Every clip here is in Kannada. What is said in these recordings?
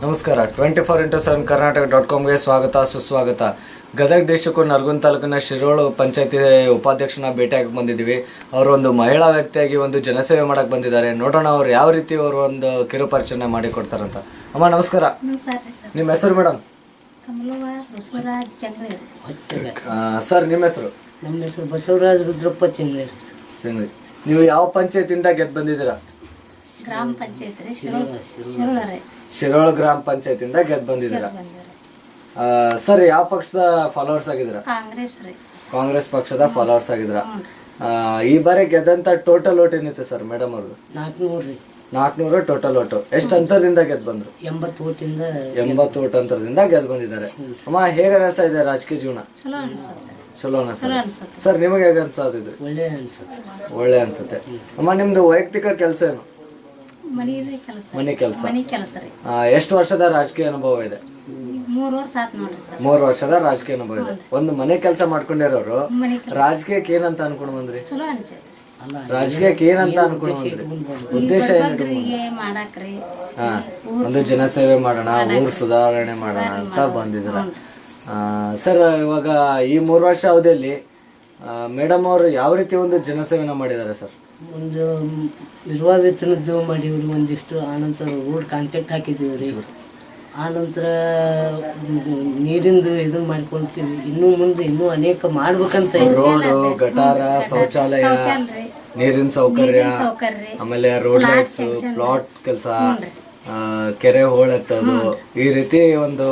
ನಮಸ್ಕಾರ. 24x7 ಕರ್ನಾಟಕ.comಗೆ ಸ್ವಾಗತ ಸುಸ್ವಾಗತ. ಗದಗ ಡಿಸ್ಟ್ರಿಕ್ಕು ನರಗುಂದ ತಾಲೂಕಿನ ಶಿರೋಳು ಪಂಚಾಯತಿ ಉಪಾಧ್ಯಕ್ಷನ ಭೇಟಿಯಾಗಿ ಬಂದಿದ್ದೀವಿ. ಅವರು ಒಂದು ಮಹಿಳಾ ವ್ಯಕ್ತಿಯಾಗಿ ಒಂದು ಜನಸೇವೆ ಮಾಡಕ್ಕೆ ಬಂದಿದ್ದಾರೆ. ನೋಡೋಣ ಅವ್ರು ಯಾವ ರೀತಿ ಅವರು ಒಂದು ಕಿರುಪರಿಚಯ ಮಾಡಿ ಕೊಡ್ತಾರಂತ. ಅಮ್ಮ ನಮಸ್ಕಾರ. ನಿಮ್ಮ ಹೆಸರು ಮೇಡಮ್? ಸರ್ ನಿಮ್ಮ ಹೆಸರು? ನಮ್ಮ ಹೆಸರು ಬಸವರಾಜ್ ರುದ್ರಪ್ಪ ಚೆಂಗ್ಲಿ. ನೀವು ಯಾವ ಪಂಚಾಯತಿಯಿಂದ ಗೆದ್ದು ಬಂದಿದ್ದೀರಾ? ಗ್ರಾಮ ಪಂಚಾಯತ್ ಶಿರೋಳ ಗ್ರಾಮ ಪಂಚಾಯತಿಯಿಂದ ಗೆದ್ದು ಬಂದಿದ್ದೀರಾ. ಸರ್ ಯಾವ ಪಕ್ಷದ ಫಾಲೋವರ್ಸ್ ಆಗಿದ್ದೀರಾ? ಕಾಂಗ್ರೆಸ್ ಪಕ್ಷದ ಫಾಲೋವರ್ಸ್ ಆಗಿದ್ದೀರಾ. ಈ ಬಾರಿ ಗೆದ್ದಂತ ಟೋಟಲ್ ಓಟ್ ಏನಿತ್ತು ಸರ್ ಮೇಡಮ್ ಅವ್ರದ್ದು? 400 ಟೋಟಲ್ ಓಟು. ಎಷ್ಟು ಅಂತರದಿಂದ ಗೆದ್ದು ಬಂದ್ರು? 80 ಓಟ್ ಅಂತರದಿಂದ ಗೆದ್ದು ಬಂದಿದ್ದಾರೆ. ಅಮ್ಮ ಹೇಗೆ ಅನಿಸ್ತಾ ಇದೆ ರಾಜಕೀಯ ಜೀವನ? ಚಲೋ ಅನಿಸ್ತದೆ. ಸರ್ ನಿಮಗೆ ಹೇಗೆ ಅನ್ಸತ್ತಿದೆ? ಒಳ್ಳೆ ಅನ್ಸುತ್ತೆ. ಅಮ್ಮ ನಿಮ್ದು ವೈಯಕ್ತಿಕ ಕೆಲಸ ಏನು? ಮನೆ ಕೆಲಸ. ಎಷ್ಟು ವರ್ಷದ ರಾಜಕೀಯ ಅನುಭವ ಇದೆ? 3 ವರ್ಷದ ರಾಜಕೀಯ ಅನುಭವ ಇದೆ. ಒಂದು ಮನೆ ಕೆಲಸ ಮಾಡ್ಕೊಂಡಿರೋರು ರಾಜಕೀಯಕ್ಕೆ ಏನಂತ ಅನ್ಕೊಂಡು ಬಂದ್ರಿ? ರಾಜಕೀಯಕ್ಕೆ ಏನಂತ ಅನ್ಕೊಂಡು ಬಂದ್ರಿ? ಉದ್ದೇಶ ಏನು? ಒಂದು ಜನಸೇವೆ ಮಾಡೋಣ, ಊರು ಸುಧಾರಣೆ ಮಾಡೋಣ ಅಂತ ಬಂದಿದ್ರ. ಸರ್ ಇವಾಗ ಈ 3 ವರ್ಷ ಅವಧಿಯಲ್ಲಿ ಮೇಡಮ್ ಅವರು ಯಾವ ರೀತಿ ಒಂದು ಜನಸೇವೆನ ಮಾಡಿದ್ದಾರೆ ಸರ್? ಒಂದು ನಿರ್ವಾಹಿತನದ್ದು ಮಾಡಿವ್ರಿ, ಒಂದಿಷ್ಟು. ಆನಂತರ ರೋಡ್ ಕಾಂಟ್ಯಾಕ್ಟ್ ಹಾಕಿದ್ದೀವಿ ರೀ. ಆನಂತರ ನೀರಿಂದು ಇದನ್ನ ಮಾಡ್ಕೊಂತೀವಿ. ಇನ್ನೂ ಮುಂದೆ ಇನ್ನೂ ಅನೇಕ ಮಾಡ್ಬೇಕಂತ. ರೋಡು, ಗಟಾರ, ಶೌಚಾಲಯ, ನೀರಿನ ಸೌಕರ್ಯ, ಆಮೇಲೆ ರೋಡ್ ಲೈಟ್ಸ್, ಪ್ಲಾಟ್ ಕೆಲಸ, ಕೆರೆ ಹೋಳೆತ್ತೋದು, ಈ ರೀತಿ ಒಂದು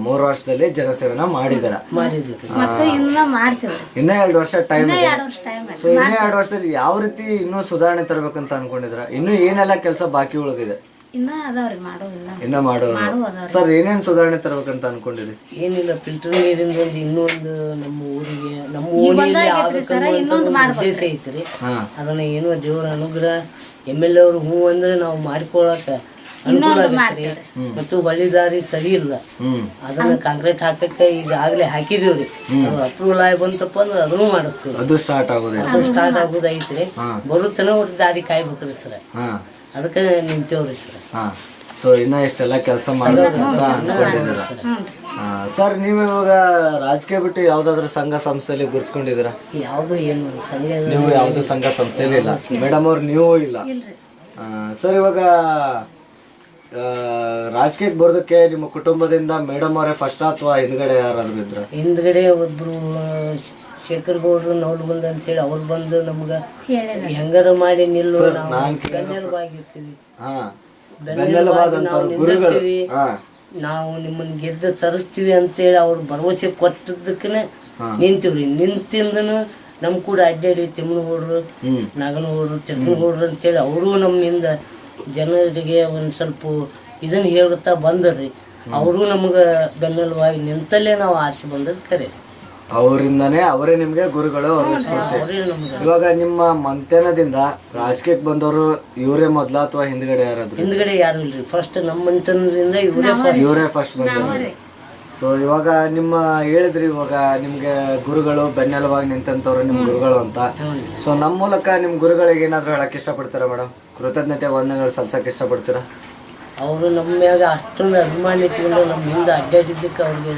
3 ವರ್ಷದಲ್ಲಿ ಜನಸೇವೆನ ಮಾಡಿದಾರ. ಇನ್ನ 2 ವರ್ಷ ಟೈಮ್ ಇದೆ. ಸೊ ಇನ್ನ 2 ವರ್ಷದಲ್ಲಿ ಯಾವ ರೀತಿ ಇನ್ನೂ ಸುಧಾರಣೆ ತರಬೇಕಂತ ಅನ್ಕೊಂಡಿದ್ರ? ಇನ್ನು ಏನೆಲ್ಲ ಕೆಲಸ ಬಾಕಿ ಉಳಿದಿದೆ? ಇನ್ನ ಮಾಡೋದು. ಸರ್ ಏನೇನ್ ಸುಧಾರಣೆ ತರಬೇಕಂತ ಅನ್ಕೊಂಡಿದ್ರಿ? ಏನಿಲ್ಲ, ಫಿಲ್ಟರ್ ನೀರಿಂದ ಒಂದು ಇನ್ನೊಂದು ನಮ್ಮ ಊರಿಗೆ, ನಮ್ಮ ಓಣಿಯಲ್ಲಿ ಆಗಬೇಕನ್ನೋ ಉದ್ದೇಶ ಐತ್ರಿ. ಅದನ್ನ ಏನೋ ದೇವರ ಅನುಗ್ರಹ, MLA ಅವರು ಹೂ ಅಂದ್ರೆ ನಾವು ಮಾಡ್ಕೊಳಕ ಅನುಕೂಲ ಆಗತ್ರಿ. ಮತ್ತು ಹೊಳಿ ದಾರಿ ಸರಿ ಇಲ್ಲ, ಅದನ್ನ ಕಾಂಕ್ರೀಟ್ ಹಾಕಕ್ಕೆ ಈಗಾಗಲೇ ಹಾಕಿದೀವ್ರಿ. ಅದು ಅಪ್ರೂವಲ್ ಆಗಿ ಬಂತಪ್ಪ ಅಂದ್ರೆ ಅದನ್ನು ಮಾಡಿಸ್ತೀವಿ. ಅದು ಸ್ಟಾರ್ಟ್ ಆಗೋದೈತ್ರಿ. ಬರುತ್ತನ ಒಟ್ಟು ದಾರಿ ಕಾಯ್ಬೇಕ್ರಿ ಸರ್. ಅದಕ್ಕೆ ನಿಂತೇವ್ರಿ ಸರ್. ಸೊ ಇನ್ನ ಎಷ್ಟೆಲ್ಲ ಕೆಲಸ ಮಾಡ್ಬೇಕು ಅಂತ ಅನ್ಕೊಂಡಿದ್ದೀರಾ? ಸರ್ ನೀವು ಇವಾಗ ರಾಜಕೀಯ ಬಿಟ್ಟು ಯಾವ್ದಾದ್ರು ಸಂಘ ಸಂಸ್ಥೆಯಲ್ಲಿ ಗುರ್ಸ್ಕೊಂಡಿದ್ದೀರಾ? ಯಾವ್ದು ಏನು ಸಂಘ? ನೀವು ಯಾವ್ದು ಸಂಘ ಸಂಸ್ಥೆಯಲ್ಲಿ ಇಲ್ಲ. ಮೇಡಮ್ ಅವ್ರು ನೀವು ಇಲ್ಲ. ಸರ್ ಇವಾಗ ರಾಜಕೀಯಕ್ಕೆ ಬರೋದಕ್ಕೆ ನಿಮ್ಮ ಕುಟುಂಬದಿಂದ ಮೇಡಮ್ ಅವರೇ ಫಸ್ಟ್ ಅಥವಾ ಹಿಂದ್ಗಡೆ ಯಾರಾದ್ರೂ ಇದ್ರ? ಹಿಂದ್ಗಡೆ ಒಬ್ರು ಶೇಖರ್ ಗೌಡ್ರು ನವ್ರು ಬಂದ ಅಂತೇಳಿ ಅವ್ರು ಬಂದು ನಮ್ಗ ಹೆಂಗಾರ ಮಾಡಿ ನಿಲ್ಲು, ಬೆನ್ನೆಲುಬಾಗಿರ್ತೀವಿ, ನಾವು ನಿಮ್ಮನ್ನ ಗೆದ್ದು ತರಿಸ್ತೀವಿ ಅಂತೇಳಿ ಅವ್ರು ಭರವಸೆ ಕೊಟ್ಟದಕ್ಕನೆ ನಿಂತೀವ್ರಿ. ನಿಂತಿಂದನು ನಮ್ ಕೂಡ ಅಡ್ಡಾಡಿ ತಿಮ್ಮನಗೌಡ್ರು, ನಾಗನಗೌಡ್ರು, ತಿರ್ಕನಗೌಡ್ರು ಅಂತೇಳಿ ಅವರು ನಮ್ಮಿಂದ ಜನರಿಗೆ ಒಂದ್ ಸ್ವಲ್ಪ ಇದನ್ನ ಹೇಳ್ತಾ ಬಂದ್ರಿ. ಅವರು ನಮ್ಗೆ ಬೆನ್ನೆಲುಬಾಗಿ ನಿಂತಲ್ಲೇ ನಾವು ಆರಿಸಿ ಬಂದದ್ದು ಕರೆ. ಅವರಿಂದಾನೇ ಅವರೇ ನಿಮ್ಗೆ ಗುರುಗಳು. ಇವಾಗ ನಿಮ್ಮ ಮಂತನದಿಂದ ರಾಜಕೀಯಕ್ಕೆ ಬಂದವರು ಇವರೇ ಮೊದ್ಲ ಅಥವಾ ಹಿಂದ್ಗಡೆ ಯಾರಾದ್ರು? ಹಿಂದ್ಗಡೆ ಯಾರು ಇಲ್ರಿ, ಫಸ್ಟ್ ನಮ್ಮ ಮಂತನದಿಂದ ಇವರೇ ಫಸ್ಟ್ ಬಂದಿದ್ದಾರೆ. ಸೊ ಇವಾಗ ನಿಮ್ಮ ಹೇಳಿದ್ರಿ ಇವಾಗ ನಿಮ್ಗೆ ಗುರುಗಳು ಬೆನ್ನೆಲುಬಾಗಿ ನಿಂತಂತವ್ರು ನಿಮ್ ಗುರುಗಳು ಅಂತ. ಸೊ ನಮ್ಮ ಮೂಲಕ ನಿಮ್ ಗುರುಗಳಿಗೆ ಏನಾದ್ರು ಹೇಳಕ್ ಇಷ್ಟಪಡ್ತೀರಾ ಮೇಡಮ್? ಕೃತಜ್ಞತೆ ವಂದನೆಗಳು ಸಲ್ಸಕ್ ಇಷ್ಟಪಡ್ತೀರಾ? ಅವರು ನಮ್ಮ ಮ್ಯಾಗ ಅಷ್ಟೊಂದು ಅಭಿಮಾನ ಇಟ್ಕೊಂಡು ನಮ್ಮ ಹಿಂದೆ ಅಡ್ಡಾಡಿದ್ದಕ್ಕೆ ಅವ್ರಿಗೆ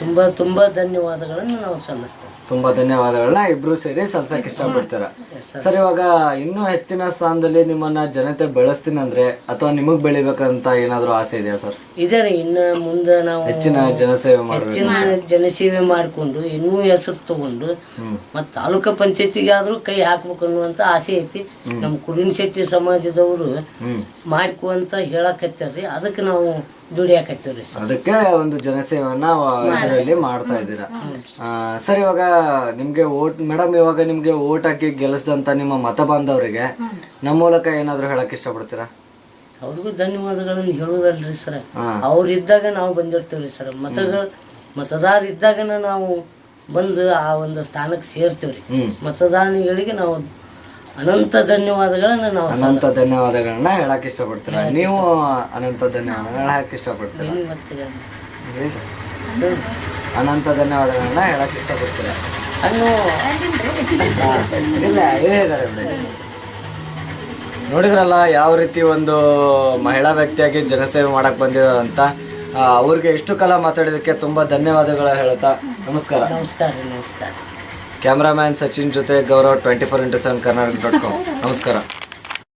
ತುಂಬಾ ತುಂಬಾ ಧನ್ಯವಾದಗಳನ್ನು ನಾವು ಸಲ್ಲಿಸ್ತೇವೆ. ತುಂಬಾ ಧನ್ಯವಾದಗಳನ್ನ ಇಬ್ರು ಸೇರಿ ಸಲ್ಸಕ್ ಇಷ್ಟಪಡ್ತೀರಾ? ಸರ್ ಇವಾಗ ಇನ್ನೂ ಹೆಚ್ಚಿನ ಸ್ಥಾನದಲ್ಲಿ ನಿಮ್ಮನ್ನ ಜನತೆ ಬೆಳೆಸ್ತೀನಿ ಅಂದ್ರೆ ಅಥವಾ ನಿಮಗ್ ಬೆಳಿಬೇಕಂತ ಏನಾದ್ರು ಆಸೆ ಇದೆಯಾ ಸರ್? ಇದೆ ರೀ. ಇನ್ನ ಮುಂದೆ ನಾವು ಹೆಚ್ಚಿನ ಜನಸೇವೆ ಮಾಡ್ಕೊಂಡು ಇನ್ನೂ ಹೆಸರು ತಗೊಂಡು ಮತ್ ತಾಲೂಕಾ ಪಂಚಾಯತಿಗೆ ಆದ್ರೂ ಕೈ ಹಾಕ್ಬೇಕು ಅನ್ನುವಂತ ಆಸೆ ಐತಿ. ನಮ್ ಕುರಿನ್ ಶೆಟ್ಟಿ ಸಮಾಜದವರು ಮಾಡ್ಕುವಂತ ಹೇಳಕತ್ತಾರ್ರಿ. ಅದಕ್ಕೆ ನಾವು ದುಡಿಯಾಕತ್ತೀವ್ರಿ. ಅದಕ್ಕೆ ಒಂದು ಜನಸೇವೆಯನ್ನ ಇದರಲ್ಲಿ ಮಾಡ್ತಾ ಇದ್ದೀರಾ. ಸರ್ ಇವಾಗ ನಿಮ್ಗೆ ಓಟ್ ಮೇಡಮ್, ಇವಾಗ ನಿಮ್ಗೆ ಓಟ್ ಹಾಕಿ ಗೆಲ್ಲಿಸಿದಂತ ನಿಮ್ಮ ಮತ ಬಾಂಧವರಿಗೆ ನಮ್ಮ ಮೂಲಕ ಏನಾದ್ರು ಹೇಳಕ್ ಇಷ್ಟಪಡ್ತೀರಾ? ಅವ್ರಿಗೂ ಧನ್ಯವಾದಗಳನ್ನು ಹೇಳುದಲ್ರಿ ಸರ್. ಅವ್ರು ಇದ್ದಾಗ ನಾವು ಬಂದಿರ್ತೀವ್ರಿ ಸರ್. ಮತದಾರ ಇದ್ದಾಗನ ನಾವು ಬಂದು ಆ ಒಂದು ಸ್ಥಾನಕ್ಕೆ ಸೇರ್ತೀವ್ರಿ. ಮತದಾನಿಗಳಿಗೆ ನಾವು ಅನಂತ ಧನ್ಯವಾದಗಳನ್ನ ಹೇಳಕ್ ಇಷ್ಟಪಡ್ತೀರಾ? ನೀವು ಅನಂತ ಧನ್ಯವಾದಗಳನ್ನ ಹೇಳಕ್ ಇಷ್ಟಪಡ್ತೀರಾ? ಅನಂತ ಧನ್ಯವಾದಗಳನ್ನ ಹೇಳಕ್ ಇಷ್ಟಪಡ್ತೀರಾ? ಇಲ್ಲ ಹೇಳಿದ್ದಾರೆ. ನೋಡಿದ್ರಲ್ಲ ಯಾವ ರೀತಿ ಒಂದು ಮಹಿಳಾ ವ್ಯಕ್ತಿಯಾಗಿ ಜನಸೇವೆ ಮಾಡಕ್ ಬಂದಿದಾರಂತ. ಅವ್ರಿಗೆ ಇಷ್ಟು ಕಾಲ ಮಾತಾಡಿದಕ್ಕೆ ತುಂಬಾ ಧನ್ಯವಾದಗಳ ಹೇಳುತ್ತಾ ನಮಸ್ಕಾರ. ನಮಸ್ಕಾರ. ಕ್ಯಾಮ್ರಾಮ್ಯಾನ್ ಸಚಿನ್ ಜೊತೆ ಗೌರವ್ 24x7 ಕರ್ನಾಟಕ.com. ನಮಸ್ಕಾರ.